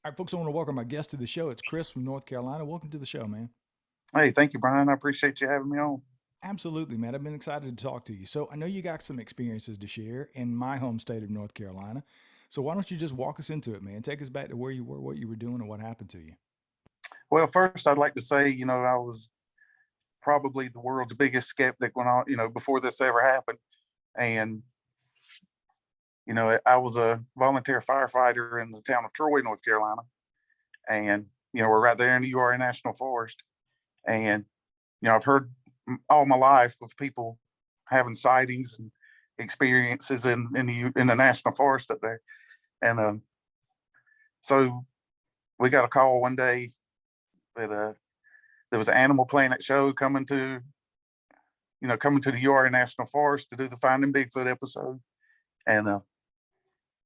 All right, folks, I want to welcome our guest to the show. It's Chris from North Carolina. Welcome to the show, man. Hey, thank you, Brian. I appreciate you having me on. Absolutely, man. I've been excited to talk to you. So I know you got some experiences to share in my home state of North Carolina. So why don't you just walk us into it, man? Take us back to where you were, what you were doing, and what happened to you. Well, first, I'd like to say, I was probably the world's biggest skeptic before this ever happened. And, I was a volunteer firefighter in the town of Troy, North Carolina. And, we're right there in the Uwharrie National Forest. And, I've heard all my life of people having sightings and experiences in the national forest up there. And so we got a call one day that there was an Animal Planet show coming to the Uwharrie National Forest to do the Finding Bigfoot episode, and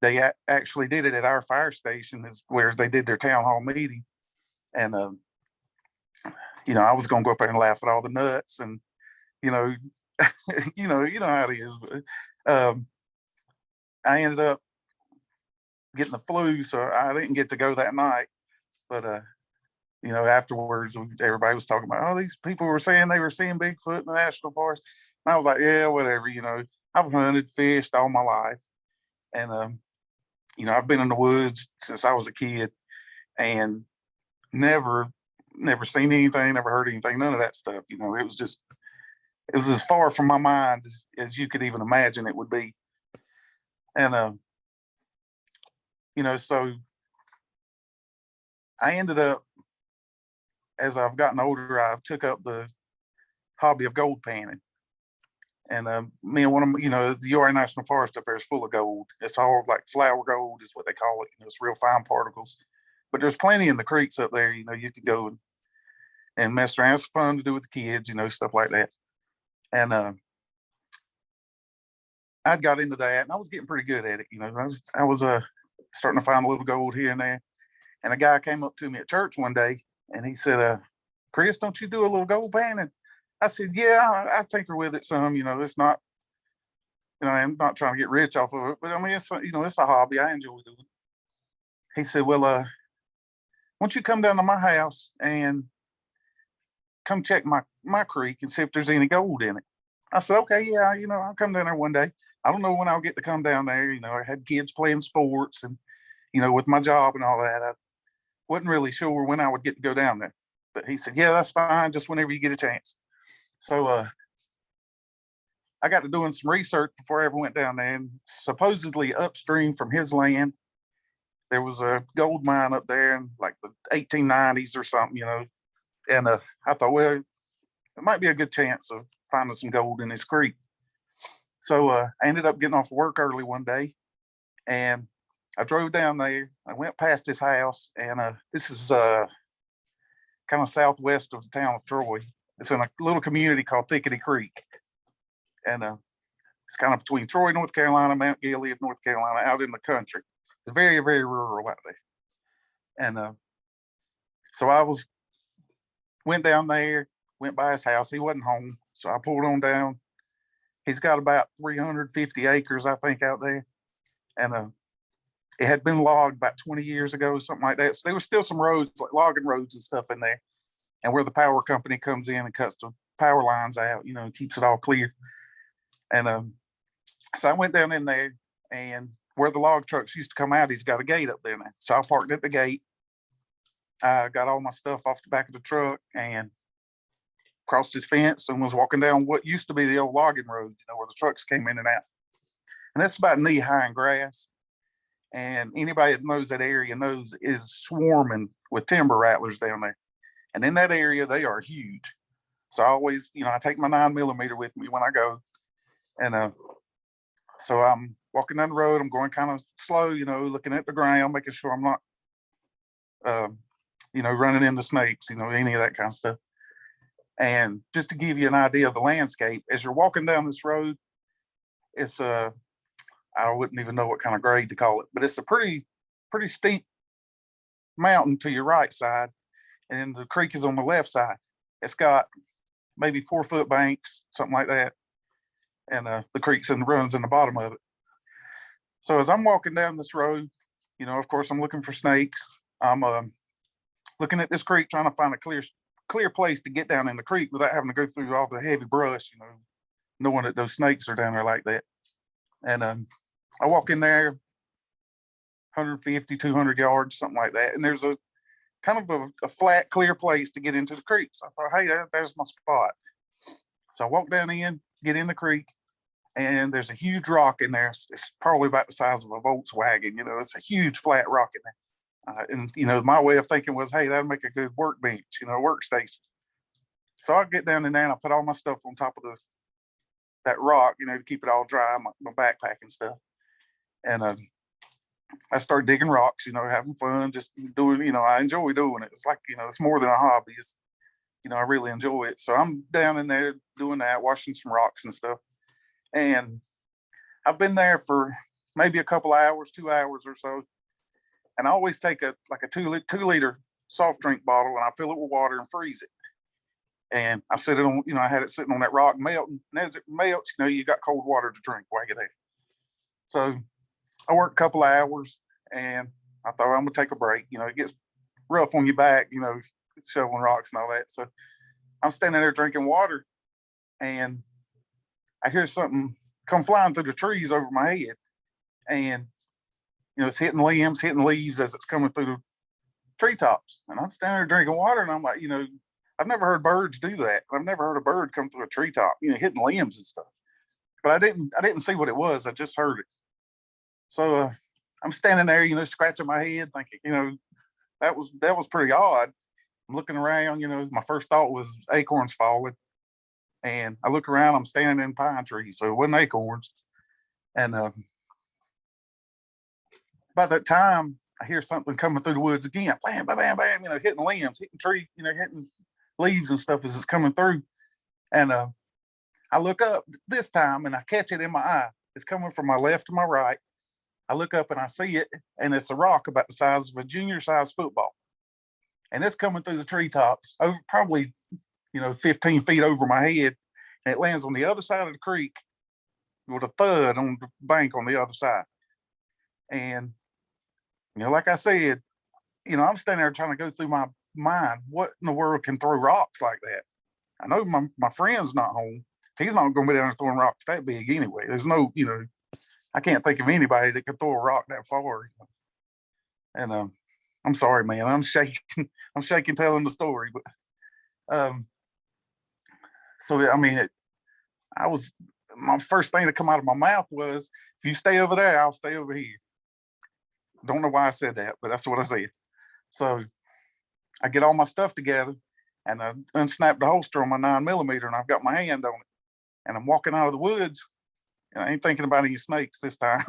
they actually did it at our fire station, is where they did their town hall meeting, and I was gonna go up there and laugh at all the nuts, and you know, you know how it is. But, I ended up getting the flu, so I didn't get to go that night, but afterwards, everybody was talking about, oh, these people were saying they were seeing Bigfoot in the national forest. And I was like, yeah, whatever. I've hunted, fished all my life, and I've been in the woods since I was a kid, and never, never seen anything, never heard anything, none of that stuff. It was as far from my mind as you could even imagine it would be, and so I ended up, as I've gotten older, I took up the hobby of gold panning. And me and one of the Uwharrie National Forest up there is full of gold. It's all like flower gold is what they call it. It's real fine particles. But there's plenty in the creeks up there. You can go and mess around. It's fun to do with the kids. Stuff like that. And I'd got into that, and I was getting pretty good at it. I was starting to find a little gold here and there. And a guy came up to me at church one day, and he said, "Chris, don't you do a little gold panning?" I said, "Yeah, I tinker with it some. It's not, I'm not trying to get rich off of it, but I mean, it's a hobby. I enjoy doing it." He said, "Well, why don't you come down to my house and come check my creek and see if there's any gold in it?" I said, "Okay, yeah, I'll come down there one day. I don't know when I'll get to come down there. I had kids playing sports, and with my job and all that, I wasn't really sure when I would get to go down there." But he said, "Yeah, that's fine. Just whenever you get a chance." So I got to doing some research before I ever went down there, and supposedly upstream from his land, there was a gold mine up there in like the 1890s or something. And I thought, well, it might be a good chance of finding some gold in this creek. So I ended up getting off work early one day, and I drove down there. I went past his house, and this is kind of southwest of the town of Troy. It's in a little community called Thickety Creek, and it's kind of between Troy, North Carolina, Mount Gilead, North Carolina, out in the country. It's very, very rural out there. And so went down there, went by his house. He wasn't home, so I pulled on down. He's got about 350 acres, I think, out there, and it had been logged about 20 years ago, something like that. So there was still some roads, like logging roads and stuff in there, and where the power company comes in and cuts the power lines out, keeps it all clear. And so I went down in there, and where the log trucks used to come out, he's got a gate up there now. So I parked at the gate. I got all my stuff off the back of the truck and crossed his fence and was walking down what used to be the old logging road, where the trucks came in and out. And that's about knee high in grass. And anybody that knows that area knows is swarming with timber rattlers down there. And in that area, they are huge. So I always, I take my 9mm with me when I go. And so I'm walking down the road. I'm going kind of slow, looking at the ground, making sure I'm not, running into snakes, any of that kind of stuff. And just to give you an idea of the landscape, as you're walking down this road, it's I wouldn't even know what kind of grade to call it, but it's a pretty steep mountain to your right side, and the creek is on the left side. It's got maybe 4-foot banks, something like that, and the creek's runs in the bottom of it. So as I'm walking down this road, of course I'm looking for snakes, I'm looking at this creek, trying to find a clear place to get down in the creek without having to go through all the heavy brush, knowing that those snakes are down there like that. And I walk in there 150, 200 yards, something like that. And there's a kind of a flat, clear place to get into the creek. So I thought, hey, there's my spot. So I walk down in, get in the creek, and there's a huge rock in there. It's probably about the size of a Volkswagen. It's a huge flat rock in there. And my way of thinking was, hey, that'll make a good workbench, workstation. So I get down in there and I put all my stuff on top of that rock, to keep it all dry, my backpack and stuff. And I start digging rocks, having fun, just doing, I enjoy doing it. It's like, it's more than a hobby. It's, I really enjoy it. So I'm down in there doing that, washing some rocks and stuff. And I've been there for maybe a couple hours, 2 hours or so. And I always take a 2-liter soft drink bottle and I fill it with water and freeze it. And I set it on, I had it sitting on that rock melting. And as it melts, you got cold water to drink while you're there. So I worked a couple of hours and I thought I'm gonna take a break. It gets rough on your back, shoveling rocks and all that. So I'm standing there drinking water and I hear something come flying through the trees over my head. And it's hitting limbs, hitting leaves as it's coming through the treetops. And I'm standing there drinking water and I'm like, I've never heard birds do that. I've never heard a bird come through a treetop, hitting limbs and stuff. But I didn't see what it was. I just heard it. So I'm standing there, scratching my head, thinking, that was pretty odd. I'm looking around, my first thought was acorns falling. And I look around, I'm standing in pine trees, so it wasn't acorns. And by that time, I hear something coming through the woods again, bam, bam, bam, bam, hitting limbs, hitting trees, hitting leaves and stuff as it's coming through. And I look up this time and I catch it in my eye. It's coming from my left to my right. I look up and I see it, and it's a rock about the size of a junior-sized football. And it's coming through the treetops, over probably, 15 feet over my head, and it lands on the other side of the creek with a thud on the bank on the other side. And, like I said, I'm standing there trying to go through my mind, what in the world can throw rocks like that? I know my friend's not home. He's not going to be down there throwing rocks that big anyway. There's no, I can't think of anybody that could throw a rock that far. And I'm sorry, man. I'm shaking. I'm shaking telling the story. But so I mean, my first thing that come out of my mouth was, "If you stay over there, I'll stay over here." Don't know why I said that, but that's what I said. So I get all my stuff together and I unsnap the holster on my 9mm, and I've got my hand on it. And I'm walking out of the woods. And I ain't thinking about any snakes this time.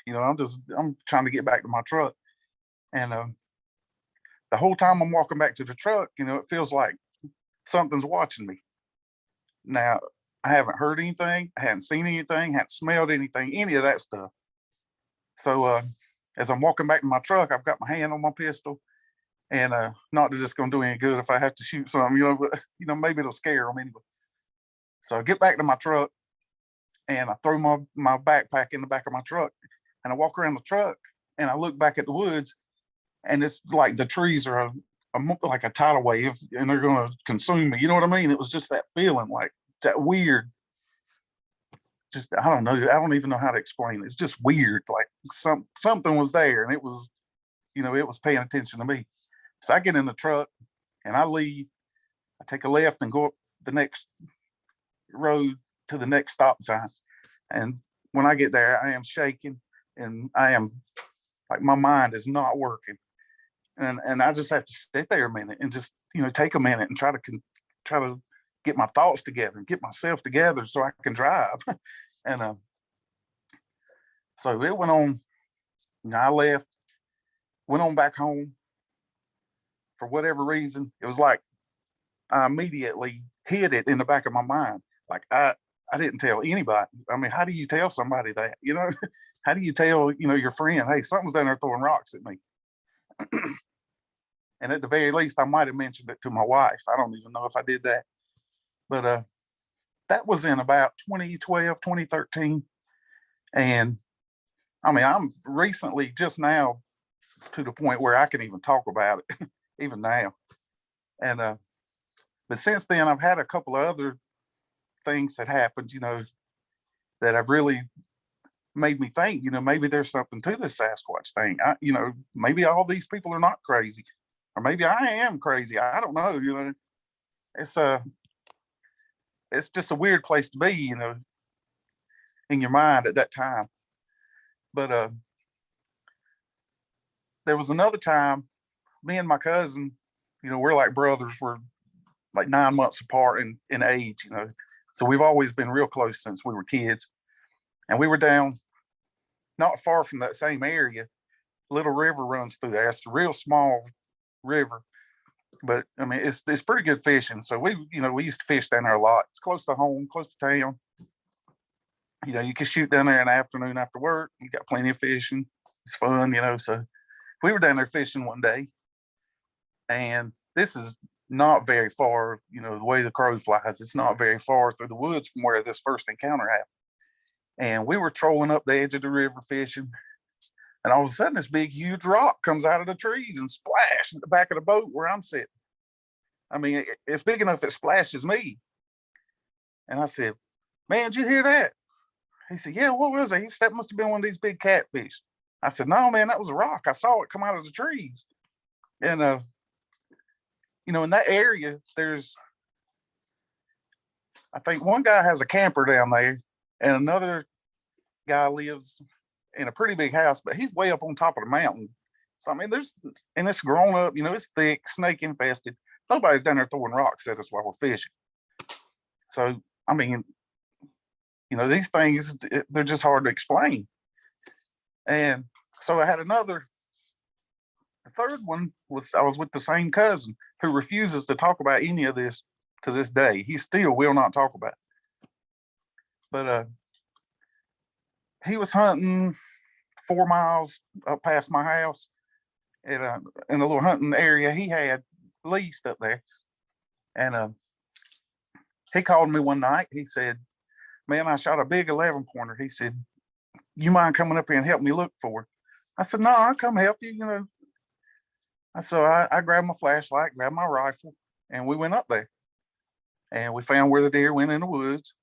I'm trying to get back to my truck. And the whole time I'm walking back to the truck, it feels like something's watching me. Now, I haven't heard anything, I hadn't seen anything, hadn't smelled anything, any of that stuff. So as I'm walking back to my truck, I've got my hand on my pistol. And not that it's going to do any good if I have to shoot something, but maybe it'll scare them anyway. So I get back to my truck and I throw my backpack in the back of my truck and I walk around the truck and I look back at the woods, and it's like the trees are like a tidal wave and they're going to consume me. You know what I mean? It was just that feeling, like that weird, just, I don't know. I don't even know how to explain it. It's just weird. Like something was there and it was paying attention to me. So I get in the truck and I leave. I take a left and go up the next road to the next stop sign. And when I get there, I am shaking and I am like, my mind is not working. And I just have to sit there a minute and just, take a minute and try to get my thoughts together and get myself together so I can drive. And so it went on. I left, went on back home. For whatever reason, it was like I immediately hid it in the back of my mind. Like I didn't tell anybody. I mean, how do you tell somebody that? How do you tell, your friend, hey, something's down there throwing rocks at me? And at the very least, I might have mentioned it to my wife. I don't even know if I did that. But that was in about 2012, 2013. And I mean, I'm recently just now to the point where I can even talk about it, even now. And but since then, I've had a couple of other things that happened, that have really made me think, maybe there's something to this Sasquatch thing. Maybe all these people are not crazy, or maybe I am crazy. I don't know. It's it's just a weird place to be, in your mind at that time. But there was another time, me and my cousin, we're like brothers. We're like 9 months apart in age, so we've always been real close since we were kids. And we were down not far from that same area. Little river runs through there. It's a real small river, but I mean it's pretty good fishing. So we used to fish down there a lot. It's close to home, close to town. You can shoot down there in the afternoon after work. You got plenty of fishing. It's fun. So we were down there fishing one day, and this is not very far. The way the crow flies, it's not very far through the woods from where this first encounter happened. And we were trolling up the edge of the river fishing, and all of a sudden this big huge rock comes out of the trees and splash at the back of the boat where I'm sitting. I mean, it's big enough it splashes me. And I said, "Man, did you hear that?" He said, "Yeah, what was it?" He said, "That must have been one of these big catfish." I said, "No, man, that was a rock. I saw it come out of the trees." And in that area, I think one guy has a camper down there, and another guy lives in a pretty big house, but he's way up on top of the mountain. So I mean, and it's grown up, it's thick, snake infested. Nobody's down there throwing rocks at us while we're fishing. So I mean, these things, they're just hard to explain. And so I had the third one was I was with the same cousin who refuses to talk about any of this to this day. He still will not talk about it. But he was hunting 4 miles up past my house in a little hunting area he had leased up there. And he called me one night. He said, "Man, I shot a big 11 pointer." He said, "You mind coming up here and help me look for it?" I said, "No, I'll come help you. So I grabbed my flashlight, grabbed my rifle, and we went up there. And we found where the deer went in the woods.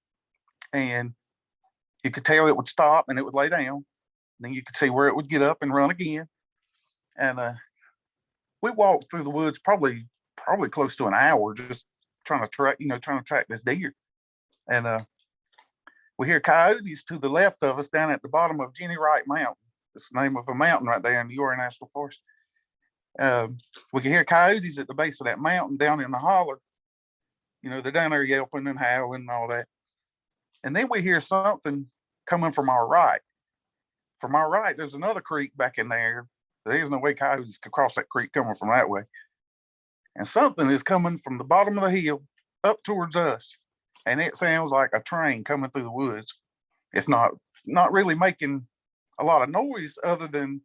And you could tell it would stop and it would lay down. Then you could see where it would get up and run again. And we walked through the woods probably close to an hour just trying to track this deer. And we hear coyotes to the left of us down at the bottom of Jenny Wright Mountain. It's the name of a mountain right there in the Uwharrie National Forest. We can hear coyotes at the base of that mountain down in the holler. They're down there yelping and howling and all that. And then we hear something coming from our right. From our right, there's another creek back in there. There's no way coyotes could cross that creek coming from that way. And something is coming from the bottom of the hill up towards us. And it sounds like a train coming through the woods. It's not really making a lot of noise other than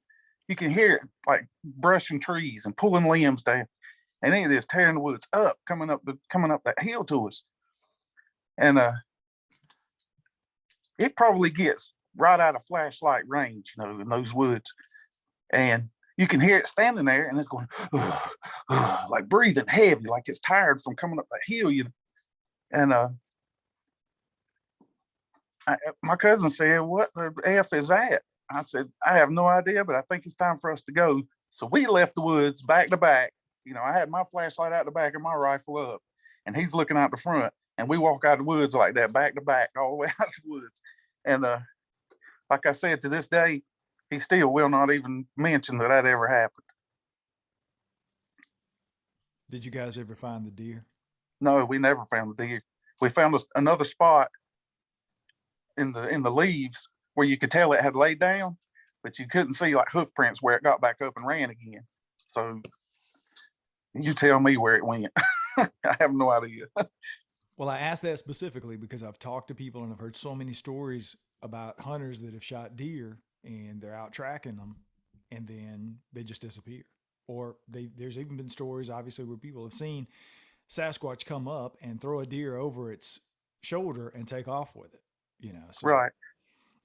you can hear it like brushing trees and pulling limbs down. And it is tearing the woods up, coming up that hill to us. And it probably gets right out of flashlight range, in those woods. And you can hear it standing there and it's going, like breathing heavy, like it's tired from coming up that hill, And my cousin said, "What the F is that?" I said, "I have no idea, but I think it's time for us to go." So we left the woods back to back. I had my flashlight out the back and my rifle up, and he's looking out the front. And we walk out the woods like that, back to back, all the way out the woods. And like I said, to this day, he still will not even mention that ever happened. Did you guys ever find the deer? No, we never found the deer. We found another spot in the leaves where you could tell it had laid down, but you couldn't see like hoof prints where it got back up and ran again. So you tell me where it went. I have no idea. Well, I asked that specifically because I've talked to people and I've heard so many stories about hunters that have shot deer and they're out tracking them and then they just disappear. Or there's even been stories, obviously, where people have seen Sasquatch come up and throw a deer over its shoulder and take off with it. So Right.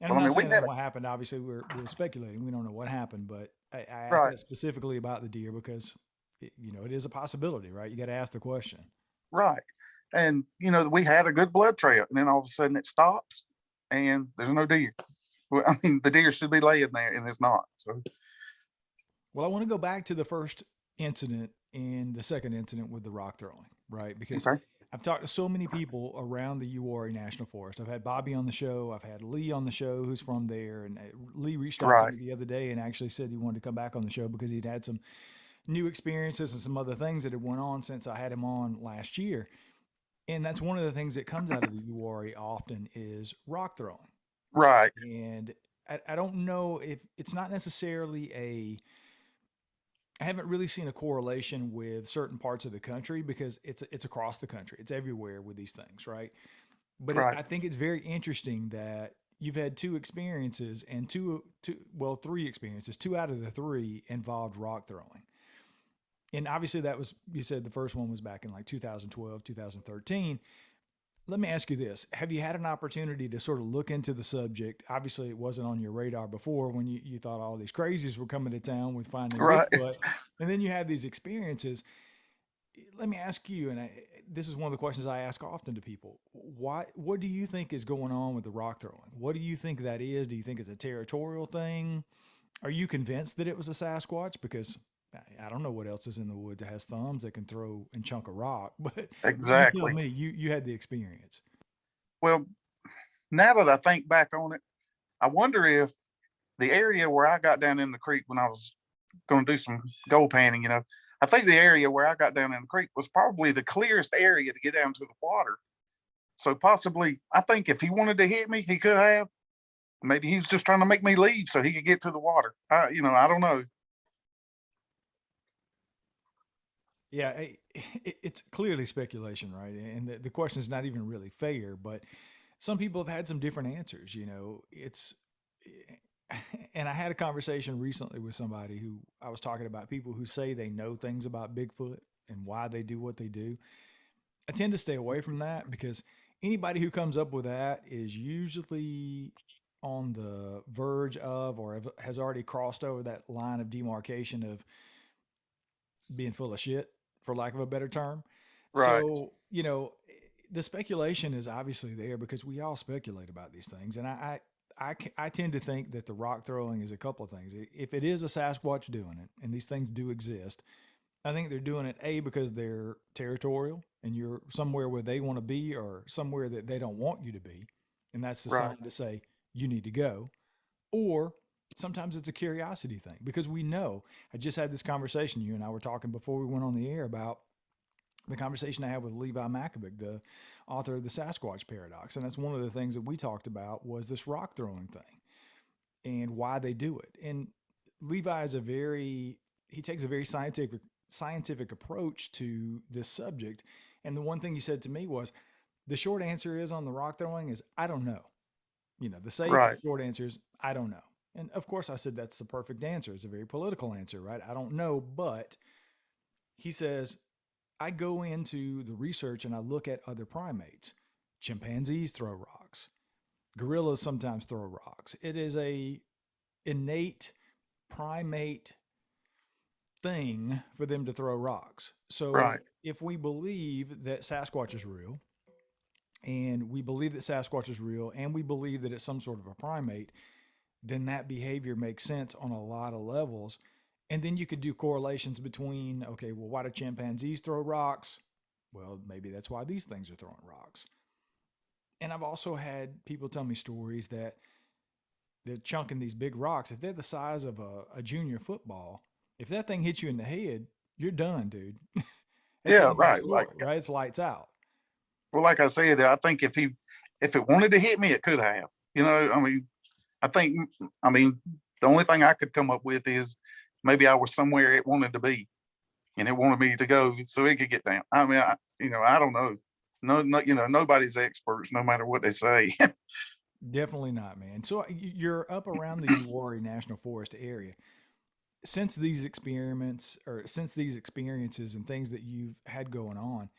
and I'm Well, I not mean, we saying had that's what happened. Obviously, we're speculating. We don't know what happened, but I asked right, that specifically about the deer because, it is a possibility, right? You got to ask the question. right. And, we had a good blood trail, and then all of a sudden it stops and there's no deer. Well, I mean, the deer should be laying there and it's not. So, Well, I want to go back to the first incident and the second incident with the rock throwing, right? Because okay. I've talked to so many people around the Uwharrie National Forest. I've had Bobby on the show. I've had Lee on the show, who's from there. And Lee reached out to Right, me the other day and actually said he wanted to come back on the show because he'd had some new experiences and some other things that had went on since I had him on last year. And that's one of the things that comes out of the Uwharrie often is rock throwing. right, And I don't know if it's not necessarily I haven't really seen a correlation with certain parts of the country because it's across the country. It's everywhere with these things, right? But right, I think it's very interesting that you've had two experiences and three experiences. Two out of the three involved rock throwing. And obviously that was, you said the first one was back in like 2012, 2013. Let me ask you this. Have you had an opportunity to sort of look into the subject? Obviously, it wasn't on your radar before when you thought all these crazies were coming to town with finding right. Bigfoot. And then you have these experiences. Let me ask you, and this is one of the questions I ask often to people. What do you think is going on with the rock throwing? What do you think that is? Do you think it's a territorial thing? Are you convinced that it was a Sasquatch? Because I don't know what else is in the woods that has thumbs that can throw and chunk a rock, but you tell Exactly. me. You had the experience. Well, now that I think back on it, I wonder if the area where I got down in the creek when I was going to do some gold panning, I think the area where I got down in the creek was probably the clearest area to get down to the water. So possibly, I think if he wanted to hit me, he could have. Maybe he was just trying to make me leave so he could get to the water. I don't know. Yeah, it's clearly speculation, right? And the question is not even really fair, but some people have had some different answers. And I had a conversation recently with somebody who I was talking about people who say they know things about Bigfoot and why they do what they do. I tend to stay away from that because anybody who comes up with that is usually on the verge of or has already crossed over that line of demarcation of being full of shit, for lack of a better term. Right, So, the speculation is obviously there because we all speculate about these things. And I tend to think that the rock throwing is a couple of things. If it is a Sasquatch doing it, and these things do exist, I think they're doing it because they're territorial and you're somewhere where they want to be or somewhere that they don't want you to be, and that's the right, sign to say you need to go. Or sometimes it's a curiosity thing because we know. I just had this conversation. You and I were talking before we went on the air about the conversation I had with Levi Maccabic, the author of the Sasquatch Paradox, and that's one of the things that we talked about was this rock throwing thing and why they do it. And Levi is he takes a very scientific approach to this subject. And the one thing he said to me was, the short answer is on the rock throwing is I don't know. The safe right, short answer is I don't know. And of course, I said that's the perfect answer. It's a very political answer, right? I don't know. But he says, I go into the research and I look at other primates. Chimpanzees throw rocks. Gorillas sometimes throw rocks. It is a innate primate thing for them to throw rocks. So right, if we believe that Sasquatch is real, and we believe that Sasquatch is real, and we believe that it's some sort of a primate, then that behavior makes sense on a lot of levels. And then you could do correlations between, okay, well, why do chimpanzees throw rocks? Well, maybe that's why these things are throwing rocks. And I've also had people tell me stories that they're chunking these big rocks. If they're the size of a junior football, if that thing hits you in the head, you're done, dude. That's the yeah, end of the right. Like, story, right? It's lights out. well, like I said, I think if it wanted to hit me, it could have. I mean, I think, I mean, the only thing I could come up with is maybe I was somewhere it wanted to be, and it wanted me to go so it could get down. I mean, I don't know. No, no, nobody's experts, no matter what they say. Definitely not, man. So you're up around the Uwharrie National Forest area. Since these experiments or since these experiences and things that you've had going on,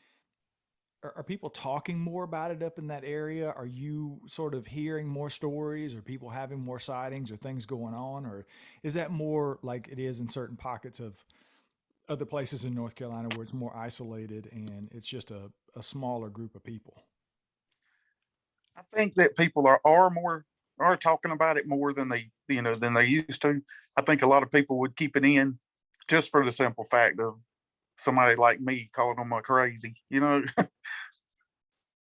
are people talking more about it up in that area? Are you sort of hearing more stories, or people having more sightings, or things going on? Or is that more like it is in certain pockets of other places in North Carolina where it's more isolated and it's just a smaller group of people? I think that people are more are talking about it more than than they used to. I think a lot of people would keep it in just for the simple fact of somebody like me calling them a crazy, you know.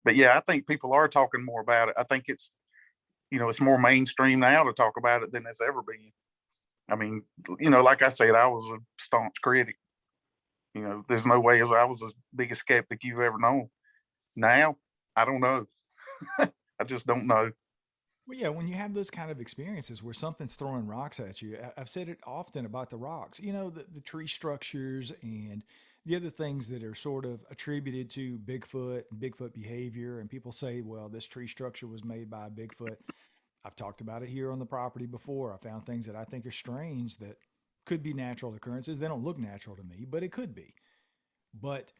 But yeah, I think people are talking more about it. I think it's more mainstream now to talk about it than it's ever been. I mean, like I said, I was a staunch critic. There's no way I was the biggest skeptic you've ever known. Now, I don't know. I just don't know. Well, yeah, when you have those kind of experiences where something's throwing rocks at you, I've said it often about the rocks, the tree structures and the other things that are sort of attributed to Bigfoot and Bigfoot behavior. And people say, well, this tree structure was made by a Bigfoot. I've talked about it here on the property before. I found things that I think are strange that could be natural occurrences. They don't look natural to me, but it could be. But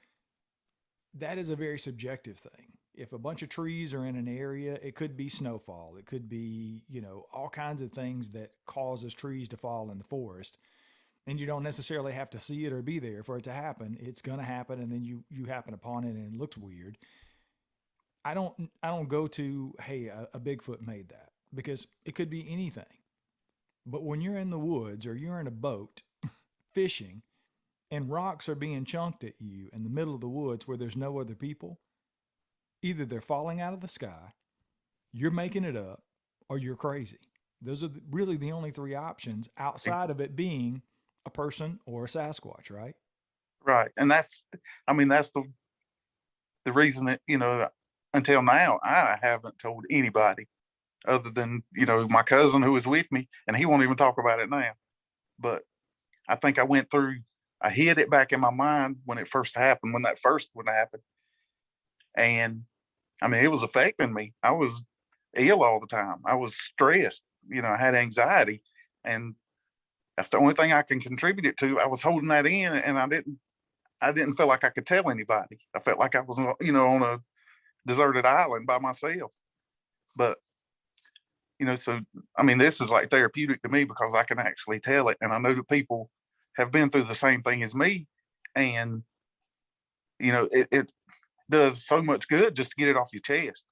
that is a very subjective thing. If a bunch of trees are in an area, it could be snowfall. It could be, all kinds of things that causes trees to fall in the forest. And you don't necessarily have to see it or be there for it to happen. It's going to happen, and then you happen upon it and it looks weird. I don't go to, hey, a Bigfoot made that, because it could be anything. But when you're in the woods or you're in a boat fishing and rocks are being chunked at you in the middle of the woods where there's no other people, either they're falling out of the sky, you're making it up, or you're crazy. Those are really the only three options outside of it being a person or a Sasquatch, right? Right. And that's the reason that, until now, I haven't told anybody other than, my cousin who was with me, and he won't even talk about it now. But I think I hid it back in my mind when it first happened, when that first one happened. And I mean, it was affecting me. I was ill all the time. I was stressed. I had anxiety. And that's the only thing I can contribute it to. I was holding that in, and I didn't feel like I could tell anybody. I felt like I was, on a deserted island by myself. But, so I mean, this is like therapeutic to me because I can actually tell it. And I know that people have been through the same thing as me. And, it does so much good just to get it off your chest.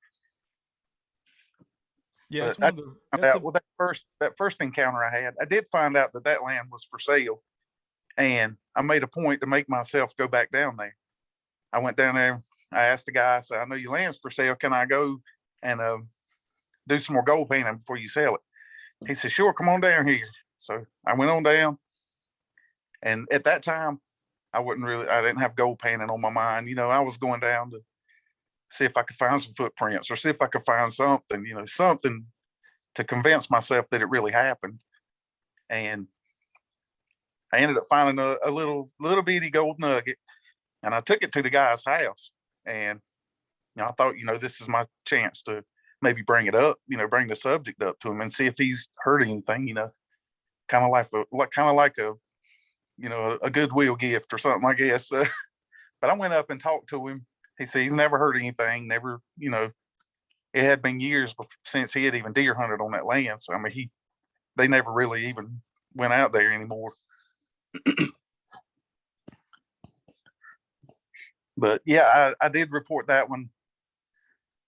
Yeah, But it's I one of the found that's out the with that first encounter I had, I did find out that that land was for sale, and I made a point to make myself go back down there. I went down there. I asked the guy, I said, "I know your land's for sale. Can I go and do some more gold painting before you sell it?" He said, "Sure, come on down here." So I went on down, and at that time, I didn't have gold painting on my mind. I was going down to see if I could find some footprints or see if I could find something, something to convince myself that it really happened. And I ended up finding a little bitty gold nugget, and I took it to the guy's house. And I thought, this is my chance to maybe bring it up, bring the subject up to him and see if he's heard anything, kind of like a a goodwill gift or something, I guess. But I went up and talked to him. He said he's never heard anything, never, it had been years since he had even deer hunted on that land. So I mean, they never really even went out there anymore. But yeah, I did report that one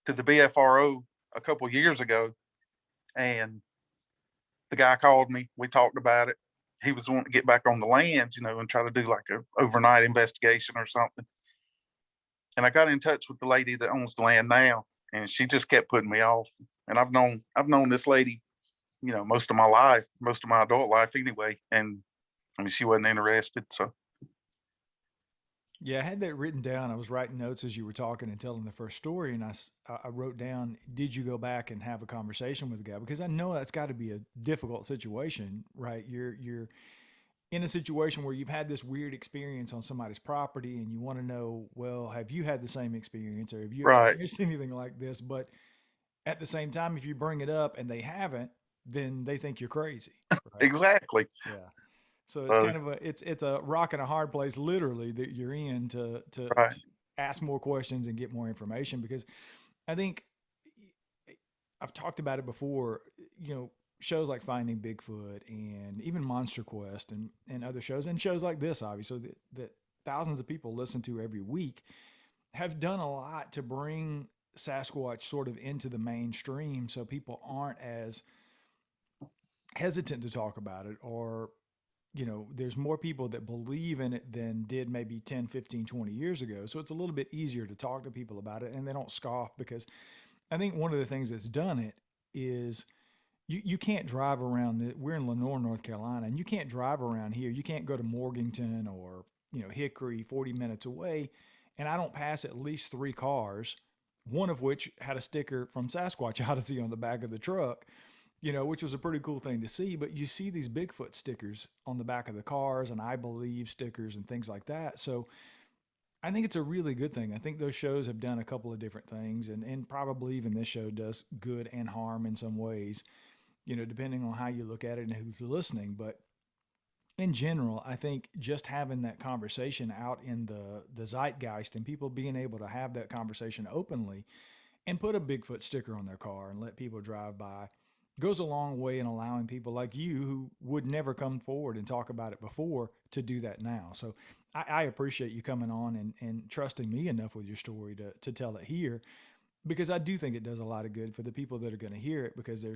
to the BFRO a couple years ago, and the guy called me. We talked about it. He was wanting to get back on the land, and try to do like a overnight investigation or something. And I got in touch with the lady that owns the land now, and she just kept putting me off. And I've known this lady, most of my life, most of my adult life anyway. And I mean, she wasn't interested. So Yeah, I had that written down. I was writing notes as you were talking and telling the first story, and I wrote down, did you go back and have a conversation with the guy? Because I know that's got to be a difficult situation, right? You're in a situation where you've had this weird experience on somebody's property, and you want to know, well, have you had the same experience, or have you right, experienced anything like this? But at the same time, if you bring it up and they haven't, then they think you're crazy, right? exactly. Yeah. So it's So kind of it's a rock and a hard place, literally, that you're in to right, ask more questions and get more information, because I think I've talked about it before, you know, shows like Finding Bigfoot and even Monster Quest and other shows, and shows like this, obviously, that thousands of people listen to every week, have done a lot to bring Sasquatch sort of into the mainstream so people aren't as hesitant to talk about it, or you know, there's more people that believe in it than did maybe 10, 15, 20 years ago. So it's a little bit easier to talk to people about it, and they don't scoff, because I think one of the things that's done it is you can't drive around we're in Lenore, North Carolina, and you can't drive around here. You can't go to Morganton or, you know, Hickory 40 minutes away, and I don't pass at least 3 cars, one of which had a sticker from Sasquatch Odyssey on the back of the truck, you know, which was a pretty cool thing to see. But you see these Bigfoot stickers on the back of the cars, and I believe stickers and things like that. So I think it's a really good thing. I think those shows have done a couple of different things, and probably even this show does good and harm in some ways, you know, depending on how you look at it and who's listening. But in general, I think just having that conversation out in the zeitgeist, and people being able to have that conversation openly and put a Bigfoot sticker on their car and let people drive by goes a long way in allowing people like you, who would never come forward and talk about it before, to do that now. So I appreciate you coming on and trusting me enough with your story to tell it here, because I do think it does a lot of good for the people that are going to hear it, because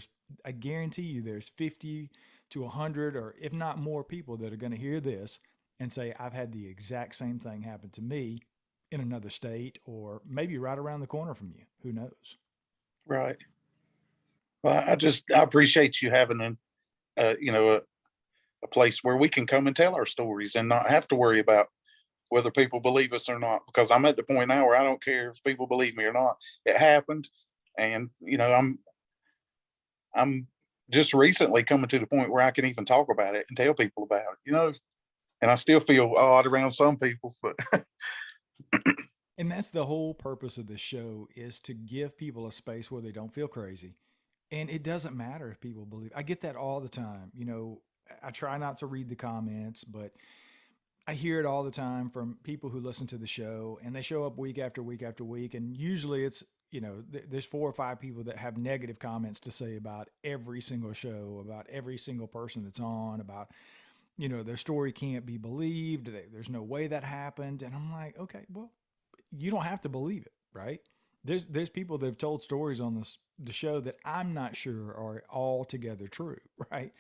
I guarantee you, there's 50 to 100, or if not more, people that are going to hear this and say, I've had the exact same thing happen to me in another state, or maybe right around the corner from you. Who knows? Right. Well, I appreciate you having a place where we can come and tell our stories and not have to worry about whether people believe us or not. Because I'm at the point now where I don't care if people believe me or not. It happened, and I'm just recently coming to the point where I can even talk about it and tell people about it. And I still feel odd around some people, but And that's the whole purpose of this show, is to give people a space where they don't feel crazy. And it doesn't matter if people believe. I get that all the time. You know, I try not to read the comments, but I hear it all the time from people who listen to the show, and they show up week after week after week. And usually it's, you know, there's 4 or 5 people that have negative comments to say about every single show, about every single person that's on, about, you know, their story can't be believed. There's no way that happened. And I'm like, okay, well, you don't have to believe it, right? There's people that have told stories on the show that I'm not sure are altogether true, right?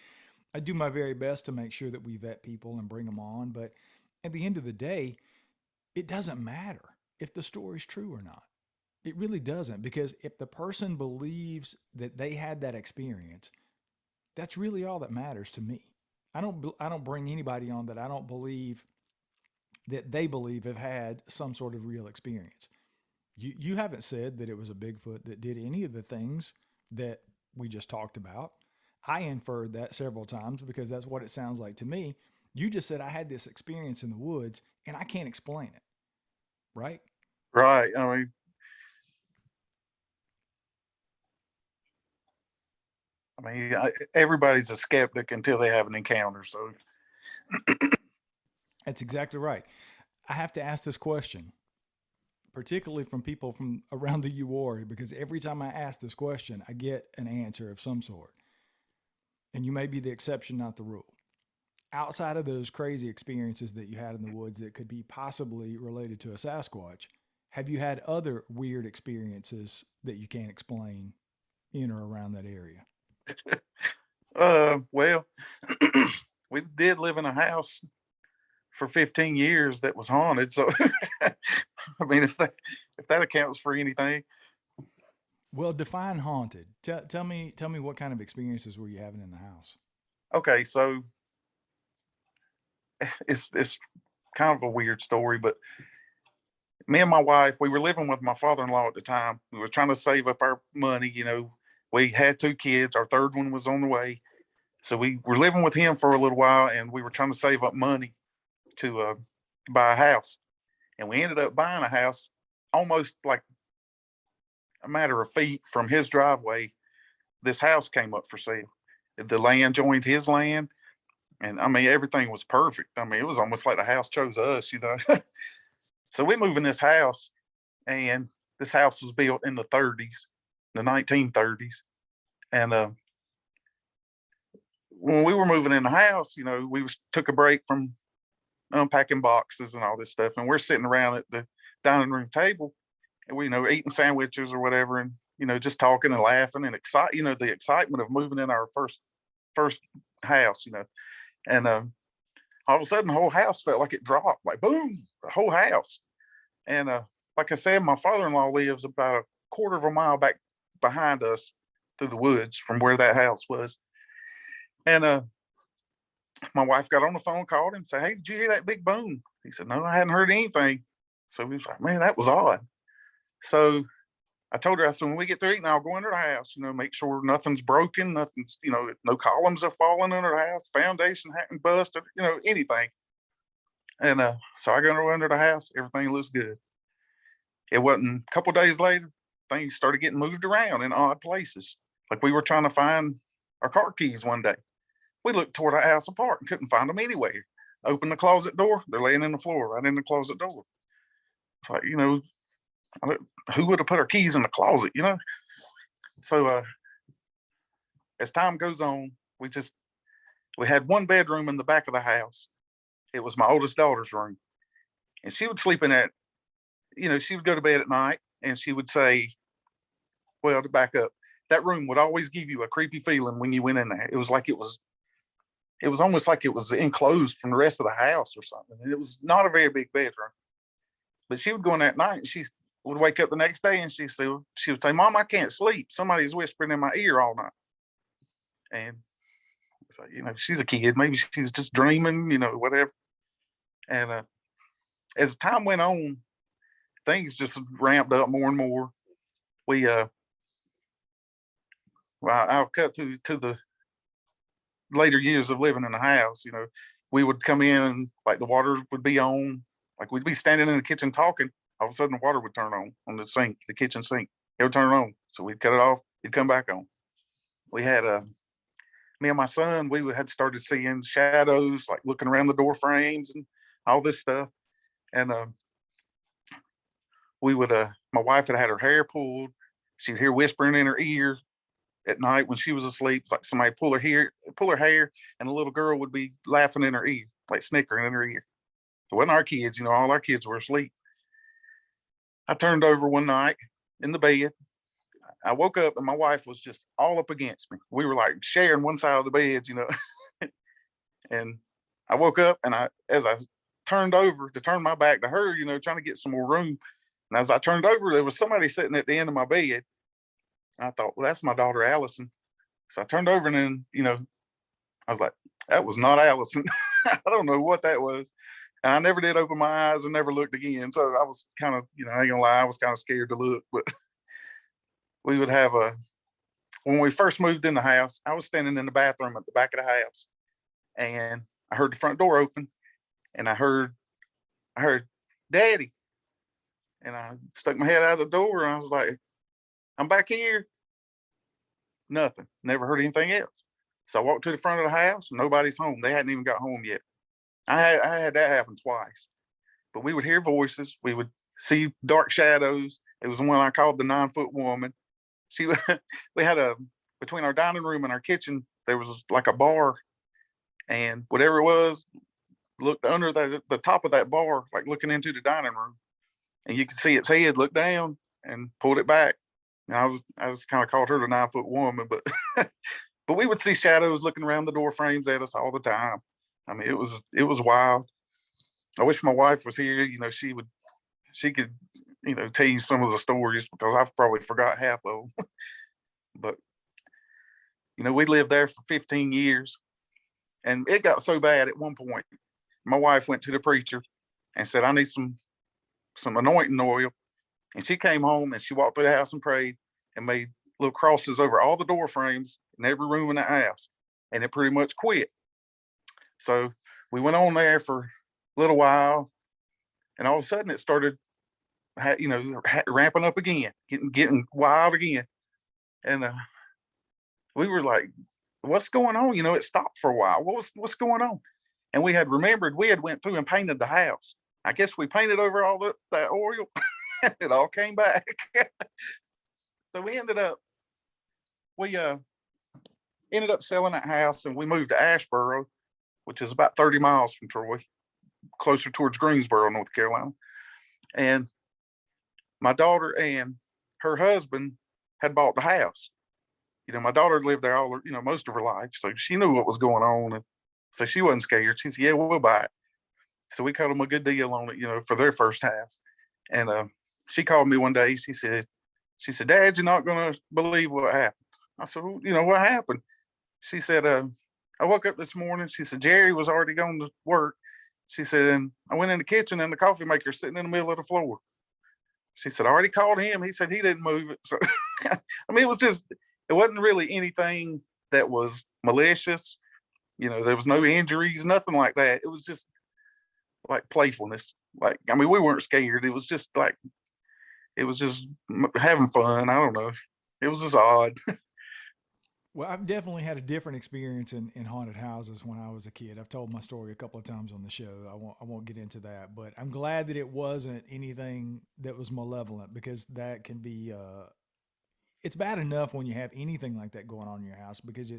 I do my very best to make sure that we vet people and bring them on, but at the end of the day, it doesn't matter if the story's true or not. It really doesn't, because if the person believes that they had that experience, that's really all that matters to me. I don't bring anybody on that I don't believe that they believe have had some sort of real experience. You haven't said that it was a Bigfoot that did any of the things that we just talked about. I inferred that several times because that's what it sounds like to me. You just said, I had this experience in the woods and I can't explain it, right? right. Everybody's a skeptic until they have an encounter. So, That's exactly right. I have to ask this question, particularly from people from around the Uwharrie, because every time I ask this question, I get an answer of some sort. And you may be the exception, not the rule. Outside of those crazy experiences that you had in the woods that could be possibly related to a Sasquatch, have you had other weird experiences that you can't explain in or around that area? well, we did live in a house for 15 years that was haunted. So, I mean, if that accounts for anything. Well, define haunted. Tell me what kind of experiences were you having in the house? Okay, so it's kind of a weird story, but me and my wife, we were living with my father-in-law at the time. We were trying to save up our money. We had 2 kids. Our third one was on the way. So we were living with him for a little while, and we were trying to save up money to buy a house. And we ended up buying a house almost like a matter of feet from his driveway. This house came up for sale. The land joined his land, and I mean everything was perfect. I mean it was almost like the house chose us. So we move in this house, and this house was built in the 30s, the 1930s. And when we were moving in the house, we took a break from unpacking boxes and all this stuff, and we're sitting around at the dining room table, and we, eating sandwiches or whatever, and just talking and laughing and the excitement of moving in our first house, and all of a sudden the whole house felt like it dropped, like boom, the whole house. And like I said, my father-in-law lives about a quarter of a mile back behind us through the woods from where that house was. And my wife got on the phone, called him, said, "Hey, did you hear that big boom?" He said, "No, I hadn't heard anything." So he was like, "Man, that was odd." So I told her, I said, "When we get through eating, I'll go under the house, make sure nothing's broken, nothing's, no columns are falling under the house, foundation hadn't busted, anything." And so I go under the house, everything looks good. It wasn't a couple days later, things started getting moved around in odd places. Like we were trying to find our car keys one day. We looked toward our house apart and couldn't find them anywhere. Open the closet door, they're laying in the floor, right in the closet door. It's like, who would have put our keys in the closet, So as time goes on, we had one bedroom in the back of the house. It was my oldest daughter's room. And she would sleep in that, she would go to bed at night and she would say, well, to back up, that room would always give you a creepy feeling when you went in there. It was almost like it was enclosed from the rest of the house or something. And it was not a very big bedroom. But she would go in that night and she would wake up the next day and she would say, "Mom, I can't sleep. Somebody's whispering in my ear all night." And so, she's a kid. Maybe she's just dreaming, whatever. And as time went on, things just ramped up more and more. We well, I'll cut to the later years of living in the house. We would come in and like the water would be on, like we'd be standing in the kitchen talking. All of a sudden, the water would turn on the sink, the kitchen sink. It would turn on, so we'd cut it off. It'd come back on. We had me and my son. Had started seeing shadows, like looking around the door frames and all this stuff. And we would my wife had her hair pulled. She'd hear whispering in her ear at night when she was asleep. It's like somebody pull her hair, and a little girl would be laughing in her ear, like snickering in her ear. It wasn't our kids, all our kids were asleep. I turned over one night in the bed. I woke up and my wife was just all up against me. We were like sharing one side of the bed, And I woke up and as I turned over to turn my back to her, trying to get some more room. And as I turned over, there was somebody sitting at the end of my bed. I thought, well, that's my daughter, Allison. So I turned over and then, I was like, that was not Allison. I don't know what that was. And I never did open my eyes and never looked again. So I was kind of, I ain't gonna lie, I was kind of scared to look. But we would have when we first moved in the house, I was standing in the bathroom at the back of the house. And I heard the front door open and I heard Daddy. And I stuck my head out the door and I was like, I'm back here. Nothing. Never heard anything else. So I walked to the front of the house. Nobody's home. They hadn't even got home yet. I had that happen twice. But we would hear voices. We would see dark shadows. It was the one I called the 9-foot woman. She we had between our dining room and our kitchen, there was like a bar, and whatever it was looked under the top of that bar, like looking into the dining room, and you could see its head look down and pulled it back. And I was kind of called her the 9-foot woman, but but we would see shadows looking around the door frames at us all the time. I mean, it was wild. I wish my wife was here. She could tell you some of the stories because I've probably forgot half of them. But we lived there for 15 years, and it got so bad at one point. My wife went to the preacher and said, "I need some anointing oil." And she came home and she walked through the house and prayed and made little crosses over all the door frames in every room in that house. And it pretty much quit. So we went on there for a little while, and all of a sudden it started, ramping up again, getting wild again. And we were like, "What's going on?" It stopped for a while. What's going on? And we had remembered we had went through and painted the house. I guess we painted over all that oil. It all came back. So we ended up selling that house, and we moved to Asheboro, which is about 30 miles from Troy, closer towards Greensboro, North Carolina. And my daughter and her husband had bought the house. My daughter lived there most of her life, so she knew what was going on, and so she wasn't scared. She said, "Yeah, we'll buy it." So we cut them a good deal on it, for their first house. And she called me one day. She said, "Dad, you're not gonna believe what happened." I said, "Well, what happened?" She said, "I woke up this morning." She said, "Jerry was already gone to work." She said, "And I went in the kitchen, and the coffee maker sitting in the middle of the floor." She said, "I already called him. He said he didn't move it." So, I mean, it wasn't really anything that was malicious. There was no injuries, nothing like that. It was just like playfulness. Like, I mean, we weren't scared. It was just having fun. I don't know. It was just odd. Well, I've definitely had a different experience in haunted houses when I was a kid. I've told my story a couple of times on the show. I won't get into that, but I'm glad that it wasn't anything that was malevolent, because that can be it's bad enough when you have anything like that going on in your house, because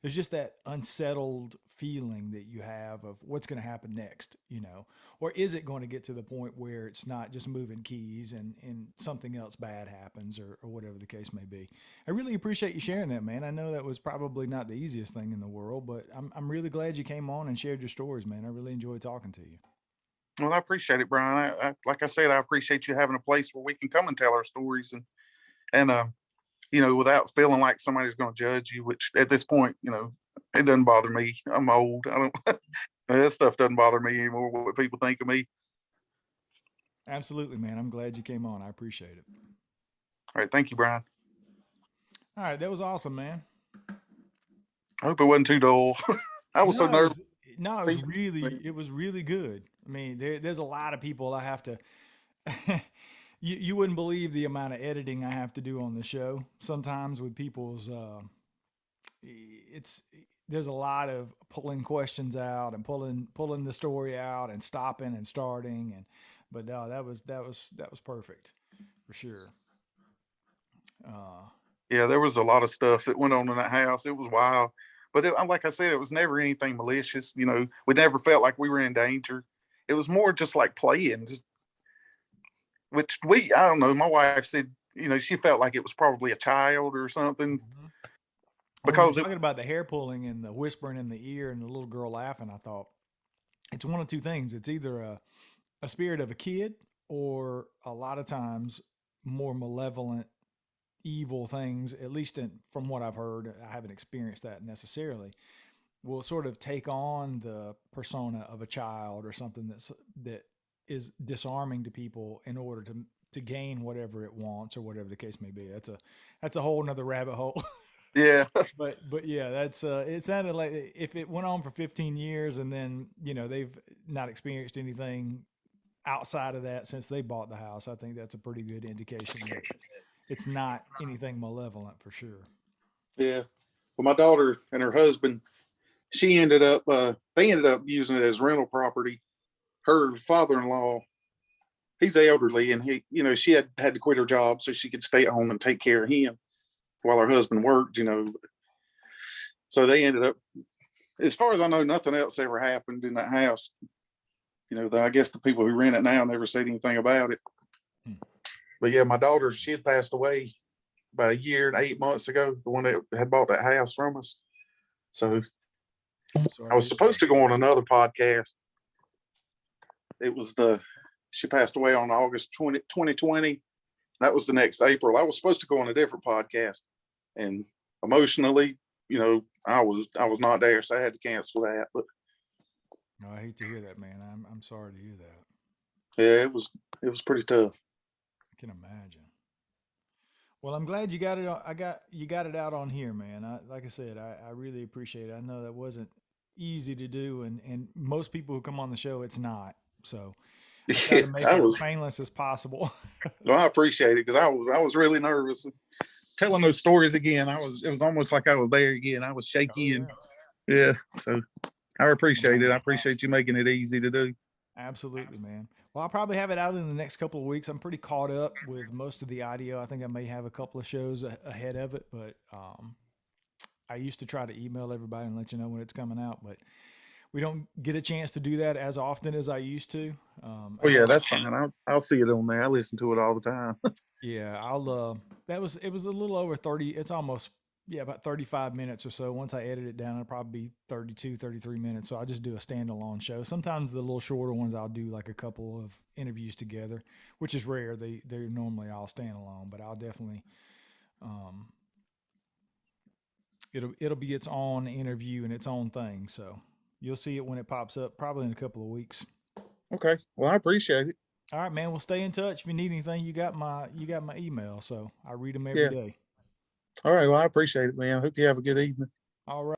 there's just that unsettled feeling that you have of what's going to happen next, or is it going to get to the point where it's not just moving keys and something else bad happens, or whatever the case may be. I really appreciate you sharing that, man. I know that was probably not the easiest thing in the world, but I'm really glad you came on and shared your stories, man. I really enjoyed talking to you. Well, I appreciate it, Brian. Like I said, I appreciate you having a place where we can come and tell our stories, and without feeling like somebody's going to judge you, which at this point, it doesn't bother me. I'm old. I don't, that stuff doesn't bother me anymore, what people think of me. Absolutely, man. I'm glad you came on. I appreciate it. All right. Thank you, Brian. All right. That was awesome, man. I hope it wasn't too dull. I was so No, it nervous. was no, it was really good. I mean, there's a lot of people I have to you wouldn't believe the amount of editing I have to do on the show sometimes with people's it's there's a lot of pulling questions out and pulling the story out and stopping and starting, but no, that was perfect for sure. Uh Yeah, there was a lot of stuff that went on in that house. It was wild. But like I said, it was never anything malicious. We never felt like we were in danger. It was more just like playing, just I don't know. My wife said, she felt like it was probably a child or something mhm. When you were because it, talking about the hair pulling and the whispering in the ear and the little girl laughing, I thought it's one of two things. It's either a spirit of a kid, or a lot of times more malevolent, evil things, at least from what I've heard. I haven't experienced that necessarily. Will sort of take on the persona of a child or something that is disarming to people in order to gain whatever it wants, or whatever the case may be. That's a whole nother rabbit hole. yeah, But yeah, that's it sounded like if it went on for 15 years and then they've not experienced anything outside of that since they bought the house, I think that's a pretty good indication that it's not anything malevolent for sure. yeah. Well, my daughter and her husband, they ended up using it as rental property. Her father-in-law, he's elderly, and she had to quit her job so she could stay at home and take care of him while her husband worked. So they ended up, as far as I know, nothing else ever happened in that house. I guess the people who rent it now never said anything about it. Hmm. But yeah, my daughter, she had passed away about a year and 8 months ago, the one that had bought that house from us. So I Sorry to was hear supposed that. to go on another podcast. She passed away on August 2020. That was the next April. I was supposed to go on a different podcast, and emotionally, I was not there, so I had to cancel that. But No, I hate to hear that, man. I'm sorry to hear that. yeah, it was pretty tough. I can imagine. Well, I'm glad you got it. You got it out on here, man. Like I said, I really appreciate it. I know that wasn't easy to do, and most people who come on the show, it's not. So I try Yeah, to make it as painless as possible. well, I appreciate it because I was really nervous telling those stories again. It was almost like I was there again. I was Oh shaky, and yeah, yeah. So I I can appreciate it. I imagine. appreciate you making it easy to do. Absolutely, man. Well, I'll probably have it out in the next couple of weeks. I'm pretty caught up with most of the audio. I think I may have a couple of shows ahead of it, but I used to try to email everybody and let you know when it's coming out, but we don't get a chance to do that as often as I used to. Oh yeah, Again, that's fine. I'll see it on there. I listen to it all the time. yeah, I'll it was a little over 30. It's almost, yeah, about 35 minutes or so. Once I edit it down, it'll probably be 32, 33 minutes. So I'll just do a standalone show. Sometimes the little shorter ones I'll do like a couple of interviews together, which is rare. They're normally all standalone, but I'll definitely um it'll be its own interview and its own thing. So you'll see it when it pops up, probably in a couple of weeks. Okay. Well, I appreciate it. All right, man. We'll stay in touch. If you need anything, you got my email. So I read them every Yeah. day. All right. Well, I appreciate it, man. I hope you have a good evening. All right.